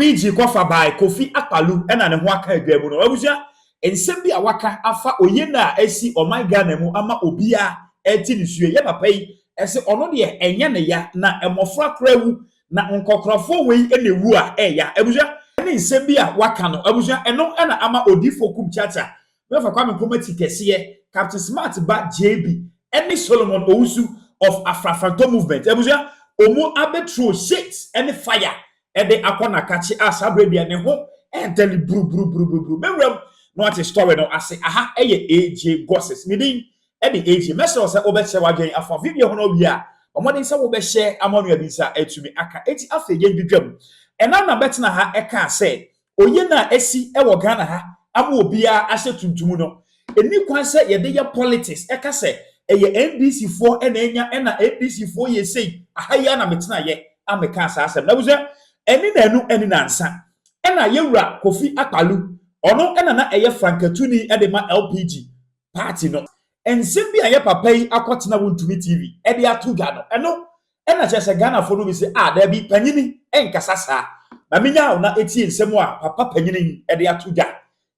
LPG kofa by Kofi Akpaloo and an waka adwamu no abusua ensem bi awaka afa oyena asi oman Ghana mu ama obia eti nisuye ye papa yi ese ono de enye ne ya na emofra krawu na nkokrofo wei enewu a eya abusua ne nsem bi awaka no abusua eno na ama odifo Kumchacha we fa kwame koma Tikese ye Captain Smart ba JB eni Solomon Owusu of Afrafanto movement abusua omo abetro shit any fire ede akona kachi asabre bia ne ho enteli bru memram no ati story no ase aha eye AJ Gosses midin ede AJ meso se obeche wadwen afa video ho no wi a omodin se wo be share amonu abisa etumi aka eti afa ye bidwam ena na betina ha eka se oye na esi ewo Ghana ha ama obia ase tuntum no eni kwan se ye de ye politics eka se eye NDC 4 ena enya ena APC 4 ye sei aha ya na metina ye ameka asa asem na buza eni na enu eni na nsa ena yewura Kofi Akpaloo ono ena na eye frankatuni edema LPG party no ensem bi aye papa yi akotena wontumi TV ede atuga no eno ena chese Ghana fo no bi se da bi panyini enkasa sa na menya na eti ensem a papa panyini ede atuga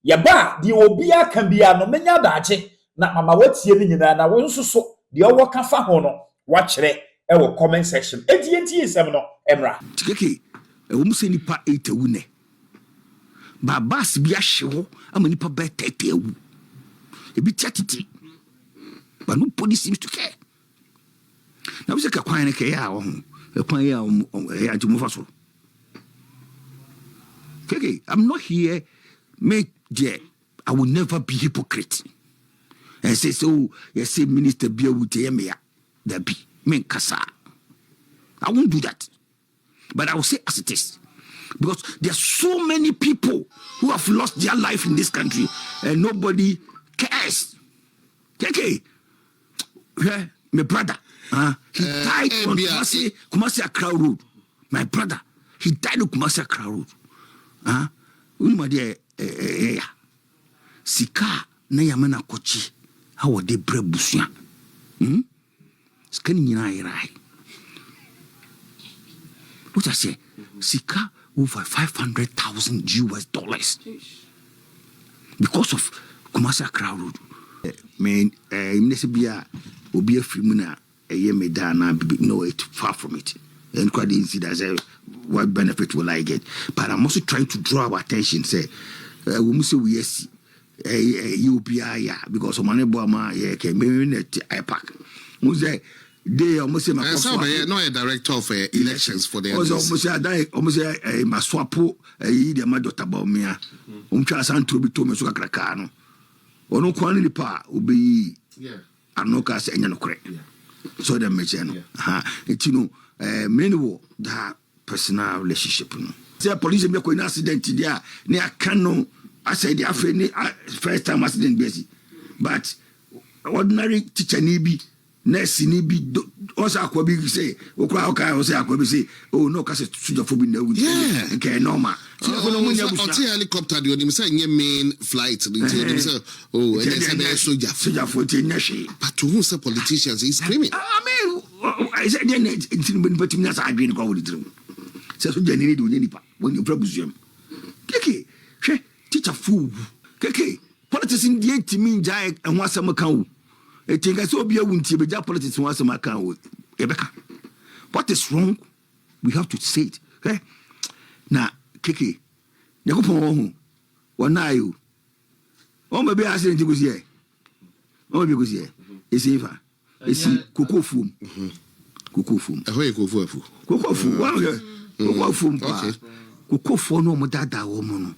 ye ba di obi aka bia no menya daache na mama watie ni nyina na wo nsoso de owo ka fa ho no wa kire ewo comment section enti ensem no emra tikeke ewo se nipa 8 ewu ne babas bi ahyewo ama nipa ba 30 ewu ebi tiatiti but no police seems to care na we say ka kwan ne ke ya wo ho kwan ya ya jumufa so keke I'm not here make je I will never be hypocrite and say so you say minister bia wutie me ya da bi men kasa I won't do that. But I will say as it is. Because there are so many people who have lost their life in this country and nobody cares. Okay. My brother, he died on Kumasi Accra Road. My brother, he died on Kumasi Accra Road. Sika na yamana kochi. How are they bread busuya? Scanning in eye. What I say, Sika over $500,000 US because of Kumasi Accra Road. Man, Nesibia will be a frimuna a year me dana no it far from it. And quite didn't see that what benefit will I get. But I'm also trying to draw our attention, say, we must say yes, UPI, because of money Boma, yeah, came in at IPAC. Muse. They almost say a director of elections for the almost my swapo the madota baumia santo bito so kakra no ono kwani lipa obi anoka se enya no kore so dem meche no etino many that personal relationship no say police me ko in accident dia ne aka no aside the afre first time accident basi but ordinary teacher ni bi nurse ni bi also akwabi say okwa oka o say akwabi say oh no ka say suja for bi na wu okay normal so no munya busa helicopter the only say nye main flight the say oh and say be suja for te nyashi but who say politicians is screaming I mean I said then it's been but me say adwin ko wodi trim say suja ni do nipa when you probusuam keke hwe teacher fool keke politics in the timi njai enwa asem kan wo etinga so obi awuntie beja politics won asem kan wo ebeka what is wrong we have to say it na keke yakopon ho wona ayo o ma be accident go sie o be go sie esi fa esi kokofum ahoye kofofu wa kokofum pa kokofo no mo dada wo mo no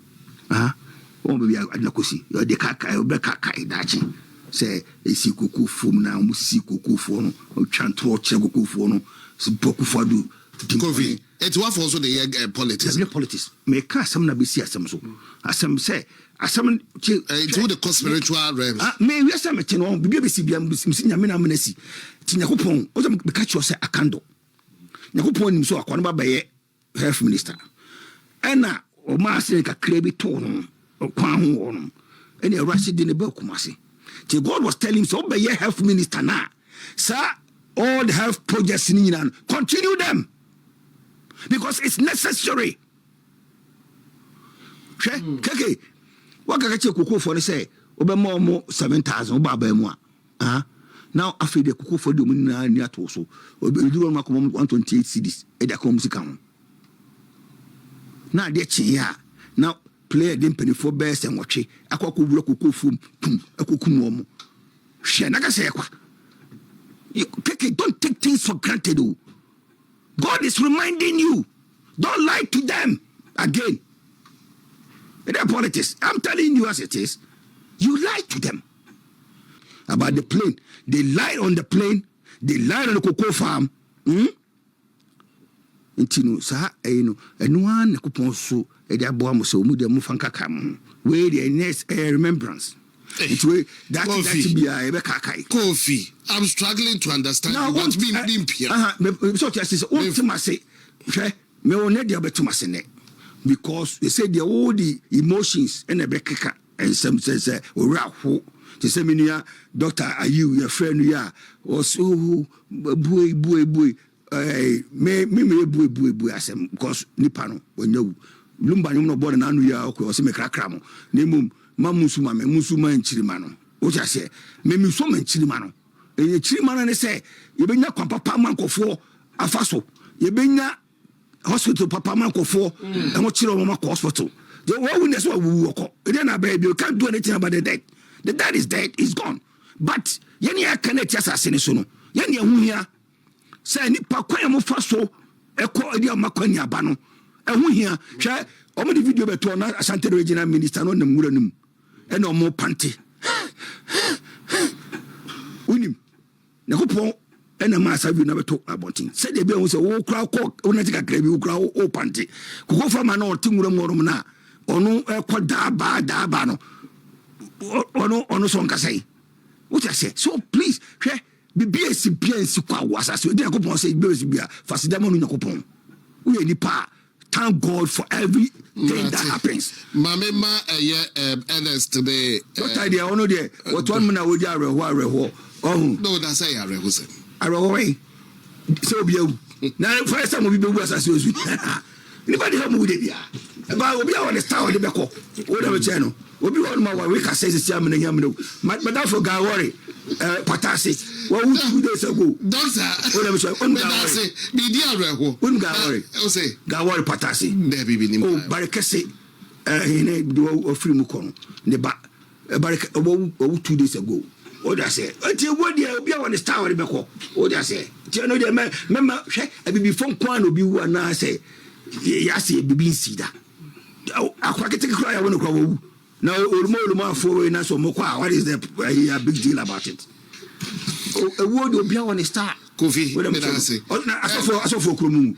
o be adna kosi o de kaka o be kaka idachi say esi kokofum na mo si kokofo no o twantro che kokofo no si bokofo do Kofi it's what also the politics me ka asem na be si asem so asem say asem to the conspiritual realms me we asem me no bibia be si bia msi nyame na menasi ti nyakopon o me ka chi o say akando nyakopon nim so akwa no ba ye health minister ena o ma ase ka krebi to no kwa ho no ena Rashid ne ba kumase ti God was telling him so be ye health minister na sir all the health projects in Iran continue them because it's necessary. Keke. What can I check Kuku for the say? Obama more 7,000 Babemwa. Now after the Kuku for the Munina near Toso, or be doing 128 cities at the comes account. Now they're chia. Now play a dimpany for best and watch it. A cocoa kuku fum, a kukumomo. Shanaka say, don't take things for granted. God is reminding you, don't lie to them again. They're politics. I'm telling you as it is. You lied to them about the plane. They lied on the plane. They lied on the cocoa farm. Intino, sir, and one coupon so a diabamo so muda mufanka cam. Where the next remembrance. It's way that be a Kakai. Kofi, I'm struggling to understand now, what's being here. So, just ultima say, me on the other to Massene. Because they say all the emotions and a bekeka and some says rahu. The seminar, Doctor, are you your friend? Yeah, or so boy. Me boy. I said because Nipano when you Lumba no born and ya or some crackramo. Nemum Mamusuma Musuma and Chirimano. What I say, Memi Sum and Chirimano. And the Chirimano and say, you bring up Papa Manco for a faso. You bring hospital Papa Manco for and what Chiroma hospital. The wilderness what we walk. Then a baby, you can't do anything about the dead. The dad is dead, is gone. But Yenia cannot just assassination. Yenia Munia say Nipa Quayamo Faso, a quality of Maconia Bano. And we here, share only video betona Asante Regional Minister on the Muranum and no more panty. Unim Nakopo and a mass have you never talked about it. Said the bill was a crowd cock, Onatica Gravy, crowd, or panty. Go from an old Timurumorumana, or no Dabano. Ono sonka say what I say so please be BSC was as we go say BSC fasidamo no yakopon we nipa thank God for everything that happens mamema Ernest today what idea ono there what one na we jare ho no that say areho say areho so be na first time we be as we anybody help me with it bia ba obi a on the star de beko wo da be no obi won ma wa we ka say this am na yam no but that for ga worry patasi what 2 days ago doctor wo da be say on ga worry be dia reho on ga worry o say ga worry patasi there be ni oh barekese ene do ofiri mu kono ne ba bareke wo 2 days ago o da say ati wo dia obi a on the star de beko o da say ti no dia me hwe abibi fon kwan obi wu na say ya say bibi nsida akwa kete kura ya wono kwa wo now olumo for na so mokwa what is the big deal about it a word obi on the star Kofi me da say na asofo kromu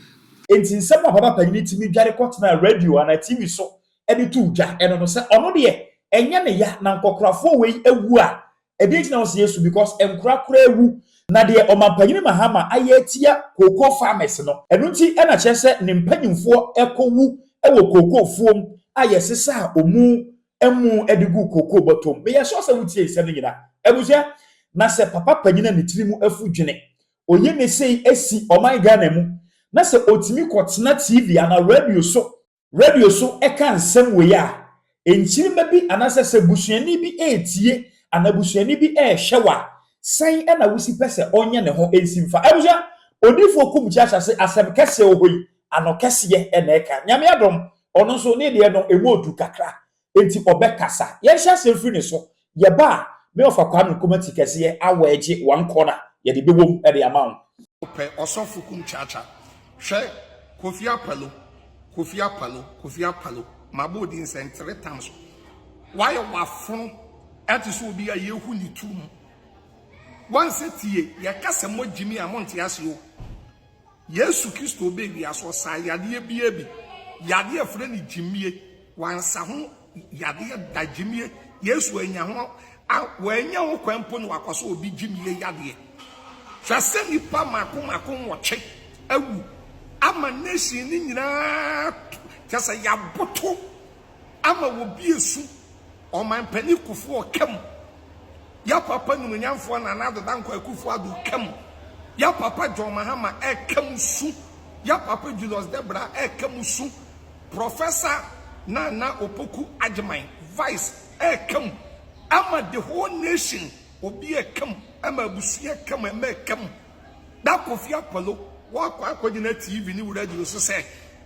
enti nsem papa panyini timi dware kotena radio ana TV so edi tu dwa eno no se ono de enye ne ya na nkokrafo we ewu a ebi gina wo Yesu because enkrakra ewu na de omampanyini mahama ayetia koko farmers no eno nti ena kyese ne mpanyimfo ekowu ewo koko fuom ayesesa omu emu edigu koko bottom be yeso se wutie nsem nyina ebuja na se papa panyina ne tirimu afu dwene oye ne sei esi oman Ghana mu na se otimi kotena TV ana radio so eka nsem we ya enchirima bi anase se busuani bi etie ana busuani bi hyewa san na wusi pese onye ne ho ensimfa ebuja odifo Kumchacha se asem kese ohoi ano kese ye na eka nyame adom ono so ne de no emodu kakra enti obekasa ye hya semfiri ne so ye ba me ofa kwa no Tikese ye awaje one corner ye de bewom e de amount pe osofu Kumchacha hwe Kofi Akpaloo mabodi nsen 3 times why wafun atiso bi a yehu ni tum once tie ye kasa mo jimi amonte asio Yesu Kristo be wi aso sa yade bi yade afre ni jimie wansa ho yade da jimie Yesu anya ho wanya ho kwampo no akoso obi jimie yade twase nipa mako woche awu ama nation ni nyina kasa yaboto ama wo biesu o man pani kufu o kam ya papa nu nyamfo na na dodan kwa kufu adu kam ya papa John Mahama kam su ya papa Julius Debra kam su professor na opoku agyeman vice come ama the whole nation obi come ama busia come ama come that Kofi Akpaloo wa kwa na TV ni radio so say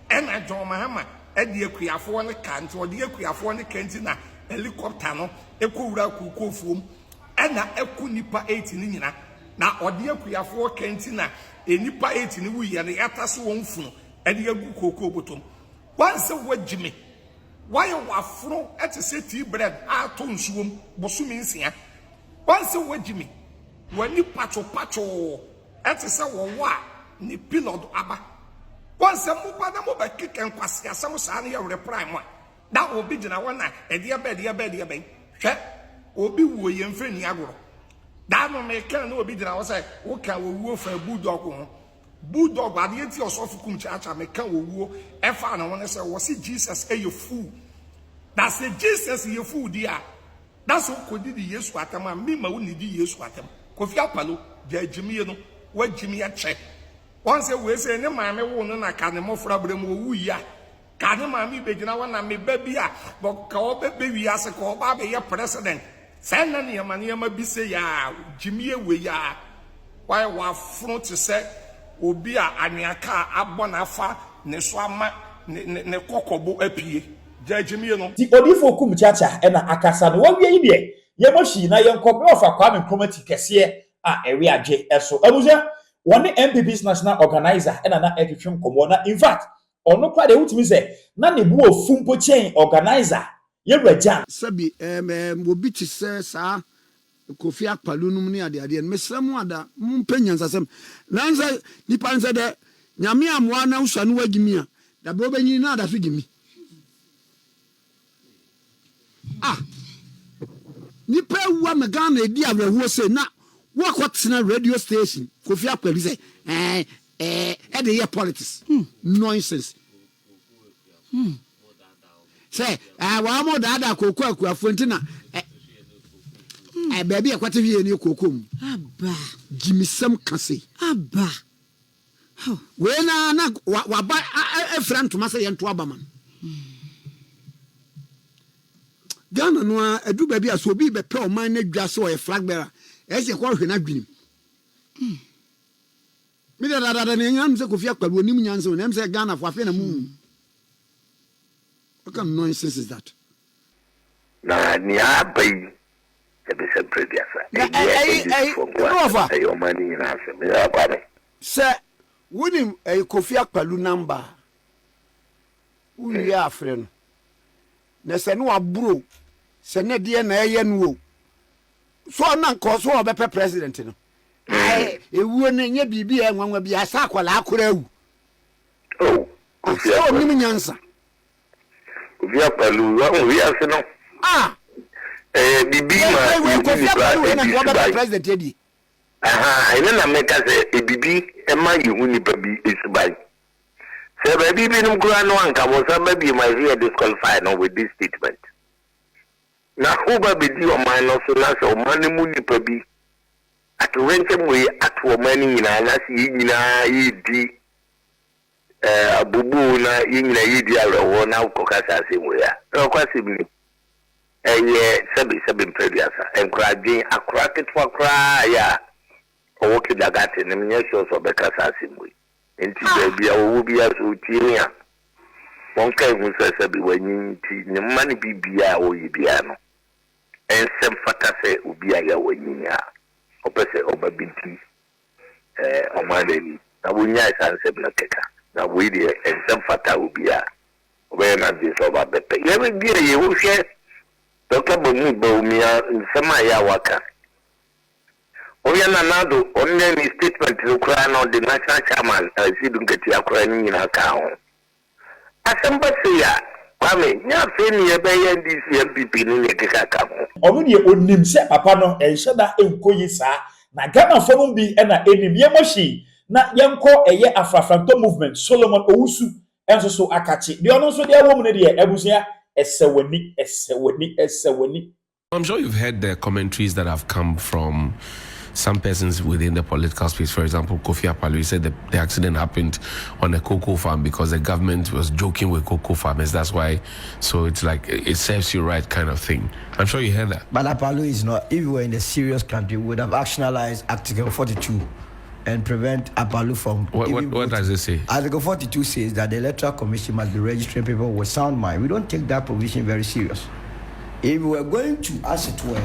ena John Mahama e de akuafo ne kanti o de akuafo ne kanti na helicopter no ekowura kukofuom ena eku nipa 8 ni nyina na o de akuafo kanti na enipa 8 ni wuye ne yatase won funu e de agu kokoo botom wanse wagime why wafro etese tea bread ato nsuom bosumi nsia wanse wagime wani pacho etese wo wa ni pilot aba wanse mo ba na mo ba keken kwase asam saa na ye prime da obi gina wona ede be hwe obi wo ye mfani agoro da no me kan na obi gina wo say wo ka wo wuo fa bulldog ho bulldog ade enti osofu Kumchacha me kan wo wuo efa na wona say wo si Jesus e ye fool that's a Jesus ye fool dia that's what could di Yesu atama me ma woni di Yesu atam Kofi Akpaloo ja jimi no wa jimi ya che once we say ne maame wo no na ka ne mofra brem wo wu ya ka ne maame be gina wona me ba bia bo ka o be wi ase ko ba be ye president say na ne ma bi say ya jimi ewe ya why wa front to say obi a anwaka abọ na afa ne so ama ne kokobo apie jajimi no ti odifo Kumchacha ena akasa no wawie yi de ye moshi na ye nkọbe ofa kwa me Tikese a ewe age eso abuja woni MPP's national organizer ena na etwetwe nkomo na in fact ono kwa de wutimi se na ne bu ofumpo chain organizer ye rajan sabi obi ti se sa Kofi Akpaloo num ni ade mesramu ada mumpenyansa sem nanza nipa nse de nyame amoa na usua no wagimi a da be obenyi na ada so gimi nipa wa megana edi awrewo se na wakotena radio station Kofi Akpaloo say e dey hear politics nonsense say wa mo da kokko akuafo ntina baby akwate wie ni kokom aba jimisam kase aba we na wa ba efran to masa yento aba man Ghana no adu baby aso obi be pe o man na dwa so e flag bearer e se kwa hwe na dwinim mi da na nyam se Kofi Akpaloo onim nyanse o nem se Ghana fo afi na mu what kind of nonsense is that na ni abai Sir, wouldn't a Kofi Akpaloo number? Who you are, friend? Nesenu bro, send dear Nayan. So I'm not cause for a president. It wouldn't yet be and one will be a sakwala. Oh, so many answer. Kofi Akpaloo, we are no. Bibi president Eddie. I never make us a bibi, a man you win baby is by. So, baby, no grand one can was a baby my real disqualified now with this statement. Now, who baby do your mind also last or money moon baby at rent them way at for money in a last ye bubu na in a year or now cocasa same way. No, quite simply. Seven previous and crying a cracket for cry, yeah. Or walking the garden and yes, also because I seem we. And be a will as routine. One came who says, when you money be beer or you piano. And some fatase will be a winning ya. Opposite over binti on my lady. Now we nice and seven cake. Now we dear and some fata will be a when I this over the pay. Every year you will share. Dr. Bumia in Samaya Waka. Oyana Nado, only any statement to cry on the national chairman as you don't get your crying in account. As somebody say, Kwame, you have seen your bay and this MPP in the Kaka. Omuni onim se papa no enheda enkoyi sa na Ghana fo bi na enim yemoshi na yenko eye afrafranto movement Solomon Owusu enso so akachi de ono so de awom ne de ebusia esewani. I'm sure you've heard the commentaries that have come from some persons within the political space. For example, Kofi Akpaloo, he said the accident happened on a cocoa farm because the government was joking with cocoa farmers. That's why. So it's like it serves you right kind of thing. I'm sure you heard that. But Akpaloo is not. If we were in a serious country, we would have actionalized Article 42 and prevent Akpaloo from. What does it say? Article 42 says that the Electoral Commission must be registering people with sound mind. We don't take that provision very serious. If we were going to, as it were,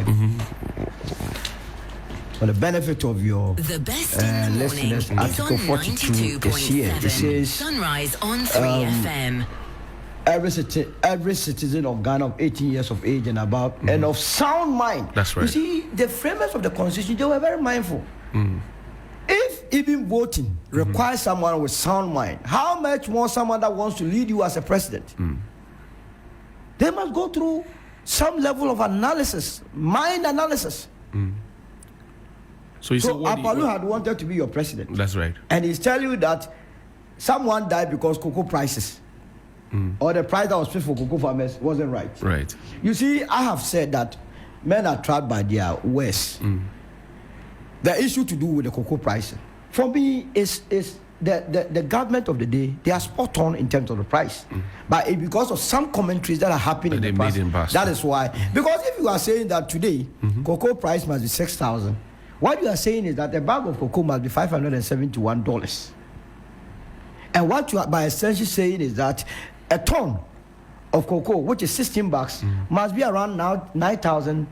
for the benefit of your listeners, Article 42 is here. It says Sunrise on 3FM. Every citizen of Ghana of 18 years of age and above and of sound mind. That's right. You see, the framers of the Constitution, they were very mindful. If even voting requires someone with sound mind, how much more someone that wants to lead you as a president? They must go through some level of analysis, mind analysis. So Akpaloo had wanted to be your president. That's right. And he's telling you that someone died because cocoa prices or the price that was paid for cocoa farmers wasn't right. Right. You see, I have said that men are trapped by their words. The issue to do with the cocoa pricing, for me, is the government of the day. They are spot on in terms of the price, but because of some commentaries that are happening in the past, that is why. Because if you are saying that today cocoa price must be $6,000, what you are saying is that a bag of cocoa must be $571, and what you are by essentially saying is that a ton of cocoa, which is 16 bucks, must be around now $9,000.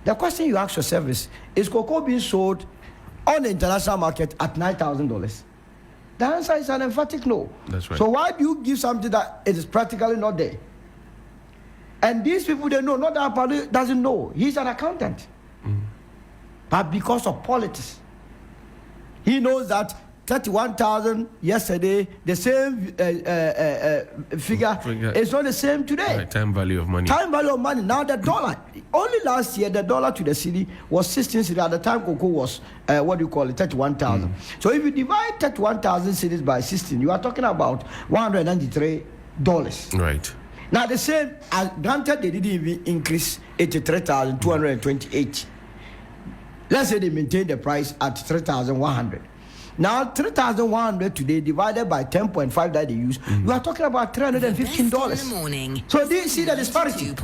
The question you ask yourself is cocoa being sold on the international market at $9,000? The answer is an emphatic no. That's right. So why do you give something that it is practically not there? And these people, they know, not that Akpaloo doesn't know. He's an accountant. But because of politics, he knows that 31,000 yesterday, the same figure is not the same today. Right, time value of money. Time value of money. Now the dollar, only last year the dollar to the city was 16 cedis. At the time cocoa was 31,000. So if you divide 31,000 cedis by 16, you are talking about $193. Right. Now the same, granted they didn't even increase 83,228. Let's say they maintain the price at 3,100. Now 3,100 today divided by 10.5 that they use, you are talking about $315. So they see the disparity.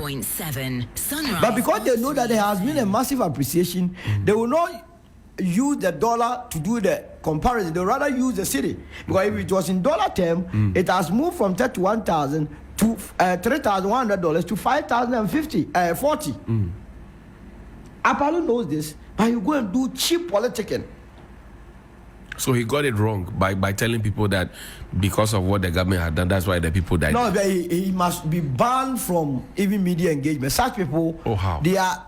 But because they know that there has been a massive appreciation, they will not use the dollar to do the comparison. They will rather use the city. Because if it was in dollar term, it has moved from 31,000 to $3,100 to $5,040. Akpaloo knows this, but you go and do cheap politicking. So he got it wrong by telling people that because of what the government had done, that's why the people died. No, he must be banned from even media engagement. Such people, how? They are.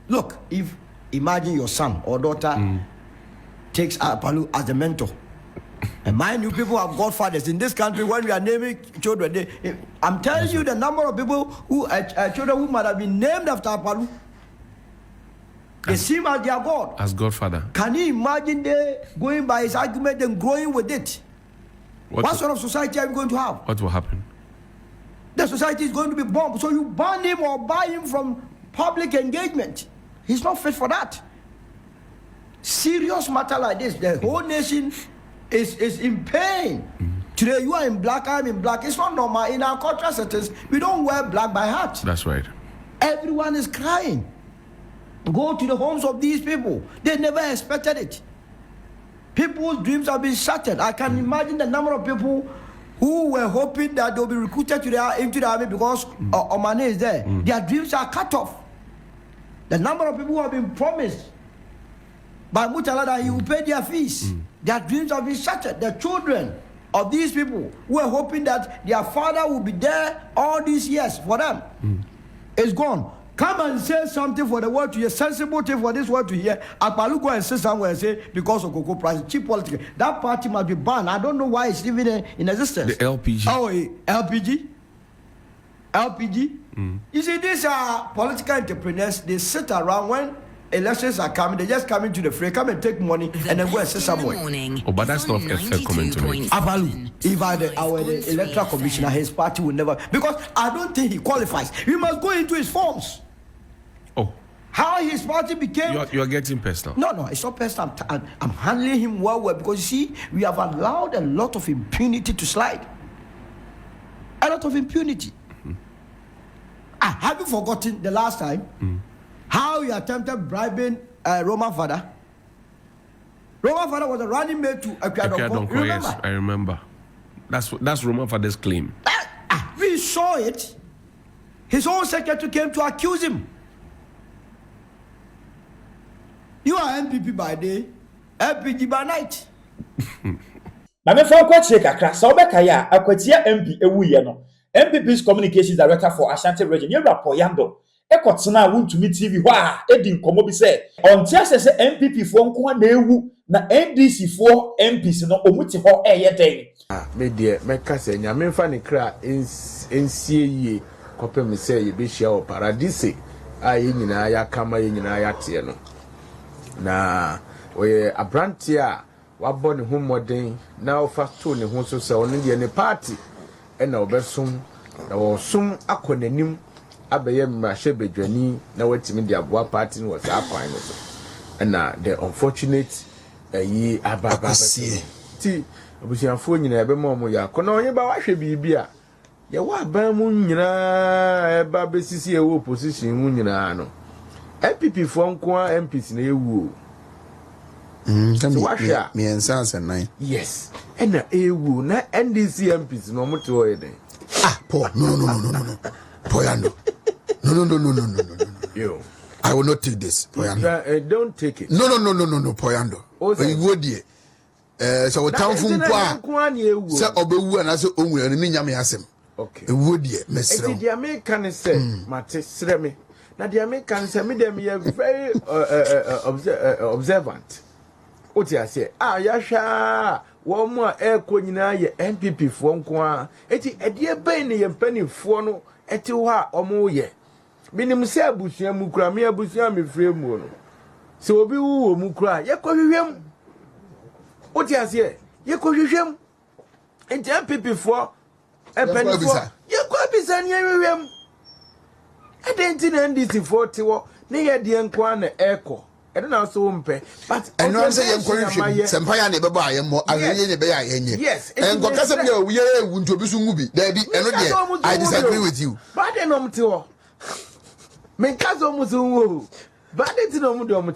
Look, if imagine your son or daughter takes Akpaloo as a mentor. And mind you, people have godfathers in this country. When we are naming children, I'm telling you the number of people who children who might have been named after Akpaloo. They see him as their God. As Godfather. Can you imagine they going by his argument and growing with it? What sort of society are we going to have? What will happen? The society is going to be bombed. So you ban him or buy him from public engagement. He's not fit for that. Serious matter like this, the whole nation is in pain. Today you are in black, I'm in black. It's not normal. In our cultural settings, we don't wear black by heart. That's right. Everyone is crying. Go to the homes of these people. They never expected it. People's dreams have been shattered. I can imagine the number of people who were hoping that they'll be recruited into the army because Omane is there. Their dreams are cut off. The number of people who have been promised by Mutala that he will pay their fees. Their dreams have been shattered. The children of these people who were hoping that their father will be there all these years for them is gone. Come and say something for the world to hear, sensible thing for this world to hear. Akpaloo go and say somewhere and say because of cocoa price, cheap politics. That party must be banned. I don't know why it's even in existence. The LPG. Oh, LPG. You see, these are political entrepreneurs. They sit around when elections are coming. They just come into the fray, come and take money, and then go and sit somewhere. Oh, but that's not a fair comment to make. Akpaloo, if our electoral commissioner, his party will never, because I don't think he qualifies. We must go into his forms. Oh, how his party became. You're getting personal. No, it's not personal. I'm handling him well because you see, we have allowed a lot of impunity to slide. A lot of impunity. Have you forgotten the last time how you attempted bribing Roman father? Roman father was a running mate to Akpaloo. Yes, I remember. That's Roman father's claim. We saw it. His own secretary came to accuse him. You are MPP by day, MPG by night. Na me fa kwa cheka kra sa obeka ya akwatia MP ewuye no. MPP's communications director for Ashanti region Yewra Poyando ekotena wuntumi TV hɔ a edi nkomo bi sɛ onti asese MPP fo nko na ewu na NDC fo MPs no omuti hɔ ɛyɛ den. Me de meka sɛ nyame mfa ne kra ensie yie kɔpem sɛ ye be hia wɔ paradise a ye nyinaa ya kama ye nyinaa ya te no na oye abrantie a wabɔ ne ho mmɔden na ofa to ne ho so sɛ ɔno de ne party ɛna obesom na wɔsom akɔ n'anim abɛyɛ mmahye bedwani na watimi de aboa party no wɔ saa kwan no so ɛna the unfortunate yi ababasie ti abusiafo nyina ɛbɛma ɔmo yɛ akɔ na ɔnye ba wahwɛ biribi a yɛwɔ aban mu nyinaa ɛba besisi ɛwɔ opposition mu nyinaa no MPP fo nko a MPs na ewu me and Sans and nine. Yes. And ewu na NDC MPs no mo to e den. Paul, no. Poyando. No. Yo. I will not take this. Poyando. Don't take it. No, Poyando. You would dear. So town from Qua. Say Obewu and I say Owu and Ninyami Asem. Okay. Would dear, Miss. The American say, Mate Sremi. Now the American say me them are very observant. What you say? Yasha. One more air nyinaa ye MPP fo nko a eti ade ban ne ye mpanifo no eti wa omo ye minim se abusua mu kura me abusua me frɛ mu no se obi wu mu kura ye kɔhwehwem what you say ye kɔhwehwem enti MPP fo mpanifo ye kɔbisa ne hwehwem enti na NDC fo te wo ne ye de nko a na ɛkɔ I don't so umpe, but and no say encourage Sampaya never buy a more yes, and Gokasa we are going to be Sumubi, there be I disagree with you. But then to Menkazo Musu, but it's no Mudomo.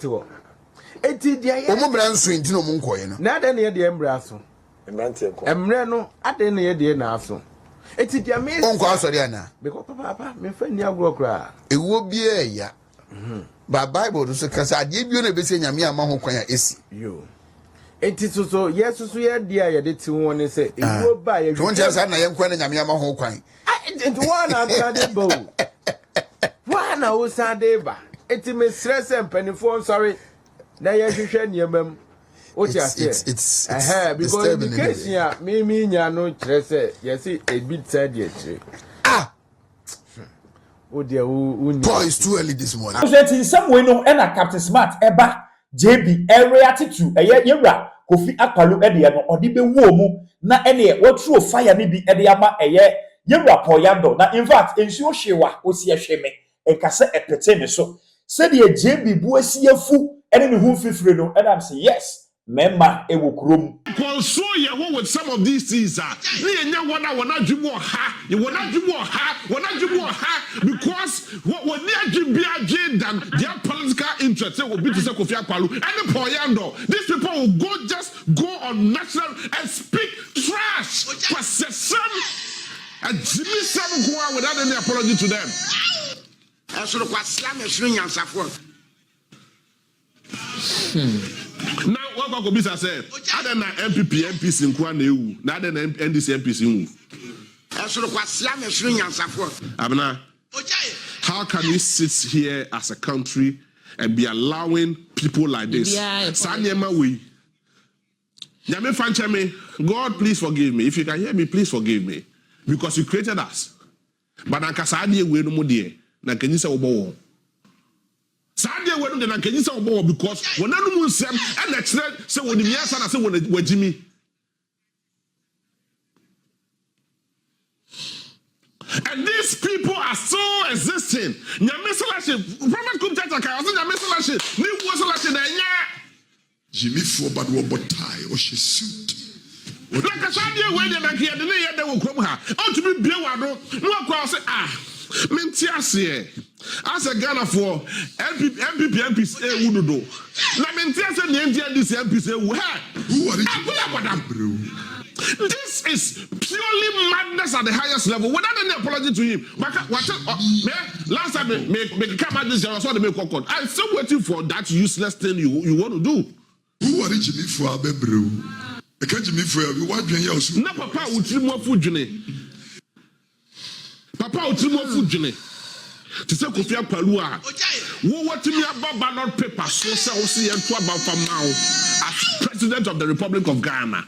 It's the Omo swing to no Munko, not any the embrasso. Emreno, at any idea naso. It's the amazing Uncle Soriana, because Papa, my friend, your worker. It will be a ya. But Bible so cause I give you be say nyame ama ho kwan ya esi yo enti so yes so ya dia ya de ti won say e go ba ya won just na ye nkwan nyame ama ho kwan enti one atade bo one na o sade ba enti me stress empanifo sorry na ye hwehwe niemam o ti ase it's because in case ya me nya no kire say yes a bit side ye kire oh dear, boy, it's too early this morning. So in some way, no, and a Captain Smart, Eba, JB, every attitude, Yewra, Kofi Akpaloo, Ediano, or Dibe Womu, na any what true fire nibi Ediama, Yewra Poyando. Now, in fact, in Shewa, Osia Sheme, and Cassa Epeteme. So, said ye JB, Buesia Fu, enemy who fifreno, and I'm saying, yes. Memma ewokrom console ye with some of these things ni enya wona dwumo ha you wona dwumo ha because what ni adwubi agenda their political interest will be to say Kofi Akpaloo and Poyando these people will go on national and speak trash possession and Jimmy Sam go without any apology to them asoro kwa slam esuru nyansafo now what go be say other na MPP MPs nkwa na ewu na other na NDC MPs nwu asoro kwa slam esuru nyansafo abna how can we sit here as a country and be allowing people like this sanyema we nyame fanche me God please forgive me if you can hear me please forgive me because you created us but ankasa ade we no mo de na kanyi se wo bo Sunday we no de na kanyi se wo bo because wonanu mu nsem e na kire se woni miasa na se wajimi and these people are so existing. Nyame selection. Prophet Kumchacha kai oso nyame so la she ni wo so la she na nya Jimmy for bad wo botai o she suit. Like a Sunday when you're like here, the day they will come here. Oh, to be Biawado, no cross Mentias as a Ghana for MPs, would do. Lamentias and the Indian this MPs, who are this is purely madness at the highest level without any apology to him. Last time, make come at this, I saw the make record. I'm still waiting for that useless thing you want to do. Who are Jimmy for a bebrew? I can't Jimmy for what you na papa utri mo fudwene papa utri mo fudwene to say Kofi Akpaloo a wo watimi aba ballot paper so say wo see ento aba famao as president of the Republic of Ghana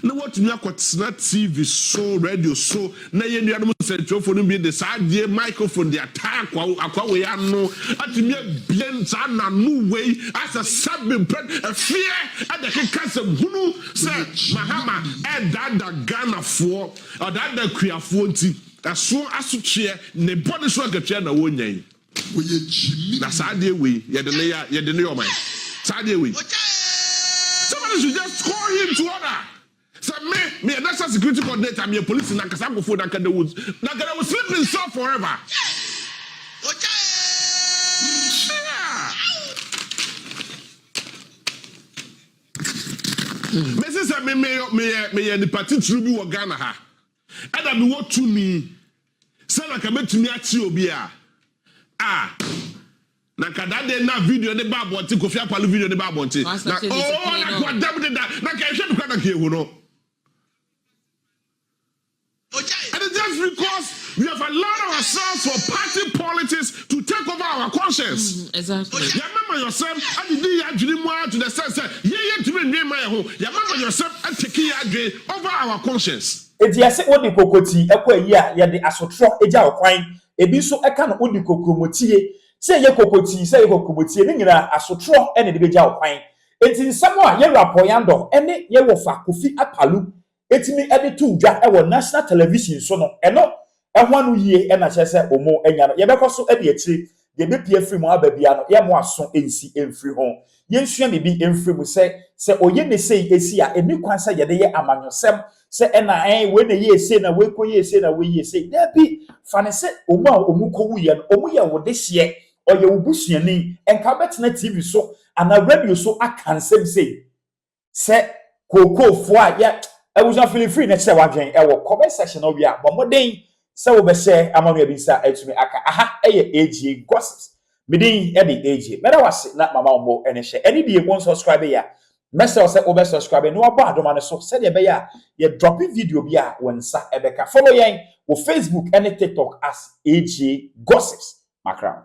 na watimi akotena TV so radio so na ye nuadom sentrofo no bi de saadie microphone de attack akwa we ano atimi blend sa na no way as a sub fear at the kekasem hunu say mahama and that Ghana for or that kuafo nti aso asotwe ne body so akatwa na wonyan we Jimmy na saadie we ye de ne yoman saadie we somebody should just call him to order. So me a national security coordinator, me a police in Nakasako for Nakada Woods. Nakada will sleep in cell forever. Mrs. Me the party tribu wa Ghana ha. And I me what to me. Say like I met to me at Obia. Nakada de na video de babonti Kofi Akpaloo video de babonti. Oh, na kwa dabu de that. Na ka ehwe kwa na ke hu no. And it's just because we have allowed ourselves for party politics to take over our conscience. Exactly. You remember yourself, and you did more to the sense that you remember yourself and take over our conscience. It's yes, what the cocoti, equa ya the asotro, eja or quine, a biso a can only cocomotie, say your cocoti, say your cocomotie, nina asotro, and the beja or quine. It's in someone, ye rapoyando, and ye wofa Kofi Akpaloo. Etimi ede tu dwa e wo national television so no eno ehwanu yie e na chese omo enya no ye bekoso e de akiri ye be pie free mo ababia no ye mo aso ensi emfiri ho ye nsua me bi emfiri mu se oye ne sei esi a eni kwansa ye de ye amanyosem se ena we na ye ese na we ko ye ese na we ye ese da bi fane se omo a omu ko wuye no omu ye wo de hye oye obusuani enka betena TV so ana radio so akansem se koko fo a ye I was not feeling free next time. I will comment section of ya, but more day. So we say, I'm on your visa. To me, aha, AG gossips. Meaning any AG. But I was not my mom any share. Any day one subscriber ya. Message say over subscribe. No about the man so said ya. You dropping video ya when sa ebeka follow ya on Facebook and TikTok as AG gossips. Macron.